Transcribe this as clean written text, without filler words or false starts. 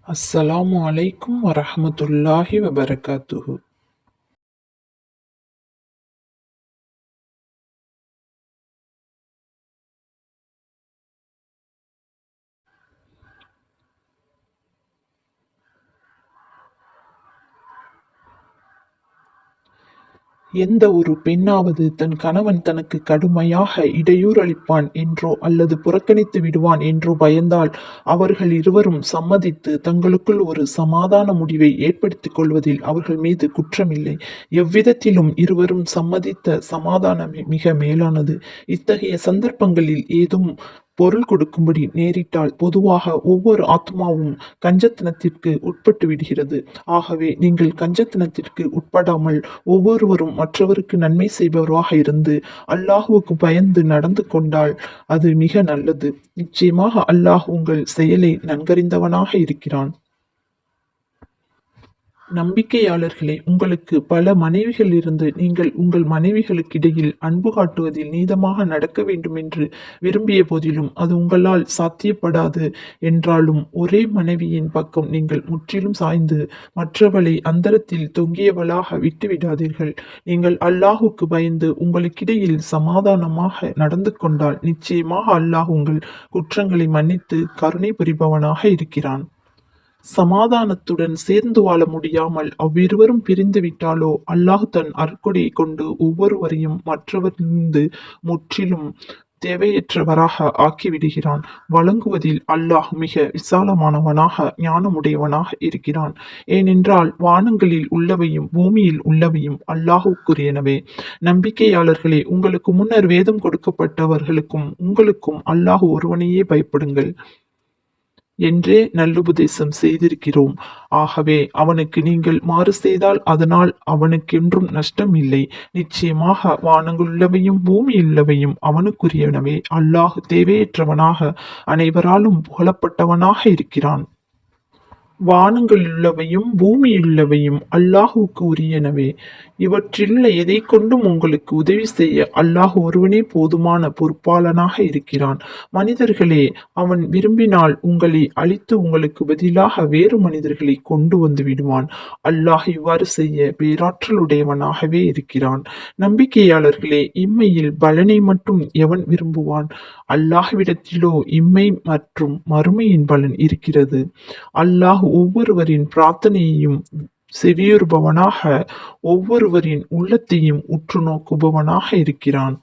அஸ்ஸலாமு அலைக்கும் வரஹ்மத்துல்லாஹி வபரகாத்துஹு. எந்த ஒரு பெண்ணாவது தன் கணவன் தனக்கு கடுமையாக இடையூறளிப்பான் என்றோ அல்லது புறக்கணித்து விடுவான் என்றோ பயந்தால் அவர்கள் இருவரும் சம்மதித்து தங்களுக்குள் ஒரு சமாதான முடிவை ஏற்படுத்திக் கொள்வதில் அவர்கள் மீது குற்றமில்லை. எவ்விதத்திலும் இருவரும் சம்மதித்த சமாதானமே மிக மேலானது. இத்தகைய சந்தர்ப்பங்களில் ஏதும் பொருள் கொடுக்கும்படி நேரிட்டால் பொதுவாக ஒவ்வொரு ஆத்மாவும் கஞ்சத்தனத்திற்கு உட்பட்டு விடுகிறது. ஆகவே நீங்கள் கஞ்சத்தனத்திற்கு உட்படாமல் ஒவ்வொருவரும் மற்றவருக்கு நன்மை செய்பவராக இருந்து அல்லாஹுவுக்கு பயந்து நடந்து கொண்டால் அது மிக நல்லது. நிச்சயமாக அல்லாஹ் உங்கள் செயலை நன்கறிந்தவனாக இருக்கிறான். நம்பிக்கையாளர்களே, உங்களுக்கு பல மனைவிகள் இருந்து நீங்கள் உங்கள் மனைவிகளுக்கிடையில் அன்பு காட்டுவதில் நீதமாக நடக்க வேண்டுமென்று விரும்பிய போதிலும் அது உங்களால் சாத்தியப்படாது என்றாலும் ஒரே மனைவியின் பக்கம் நீங்கள் முற்றிலும் சாய்ந்து மற்றவளை அந்தரத்தில் தொங்கியவளாக விட்டுவிடாதீர்கள். நீங்கள் அல்லாஹுக்கு பயந்து உங்களுக்கிடையில் சமாதானமாக நடந்து கொண்டால் நிச்சயமாக அல்லாஹ் உங்கள் குற்றங்களை மன்னித்து கருணை புரிபவனாக இருக்கிறான். சமாதானத்துடன் சேர்ந்து வாழ முடியாமல் அவ்விருவரும் பிரிந்து விட்டாலோ அல்லாஹ் தன் அருட்கொடையை கொண்டு ஒவ்வொருவரையும் மற்றவரிலிருந்து முற்றிலும் தேவையற்றவராக ஆக்கிவிடுகிறான். வழங்குவதில் அல்லாஹ் மிக விசாலமானவனாக ஞானமுடையவனாக இருக்கிறான். ஏனென்றால் வானங்களில் உள்ளவையும் பூமியில் உள்ளவையும் அல்லாஹுக்குரியனவே. நம்பிக்கையாளர்களே, உங்களுக்கு முன்னர் வேதம் கொடுக்கப்பட்டவர்களுக்கும் உங்களுக்கும் அல்லாஹ் ஒருவனையே பயப்படுங்கள் என்றே நல்லுபதேசம் செய்திருக்கிறோம். ஆகவே அவனுக்கு நீங்கள் மாறு செய்தால் அதனால் அவனுக்கென்றும் நஷ்டம் இல்லை. நிச்சயமாக வானங்களுள்ளவையும் பூமியுள்ளவையும் அவனுக்குரியனவே. அல்லாஹ் தேவையற்றவனாக அனைவராலும் புகழப்பட்டவனாக இருக்கிறான். வானங்களிலுள்ளவையும் பூமியுள்ளவையும் அல்லாஹுவுக்கு உரியனவே. இவற்றிலுள்ள எதை கொண்டும் உங்களுக்கு உதவி செய்ய அல்லாஹ் ஒருவனே போதுமான பொறுப்பாளனாக இருக்கிறான். மனிதர்களே, அவன் விரும்பினால் உங்களை அழித்து உங்களுக்கு பதிலாக வேறு மனிதர்களை கொண்டு வந்து விடுவான். அல்லாஹ் இவ்வாறு செய்ய பேராற்றலுடையவனாகவே இருக்கிறான். நம்பிக்கையாளர்களே, இம்மையில் பலனை மட்டும் எவன் விரும்புவான்? அல்லாஹ்விடத்திலோ இம்மை மற்றும் மறுமையின் பலன் இருக்கிறது. அல்லாஹ் ஒவ்வொருவரின் பிரார்த்தனையையும் செவியுறுபவனாக ஒவ்வொருவரின் உள்ளத்தையும் உற்று நோக்குபவனாக இருக்கிறான்.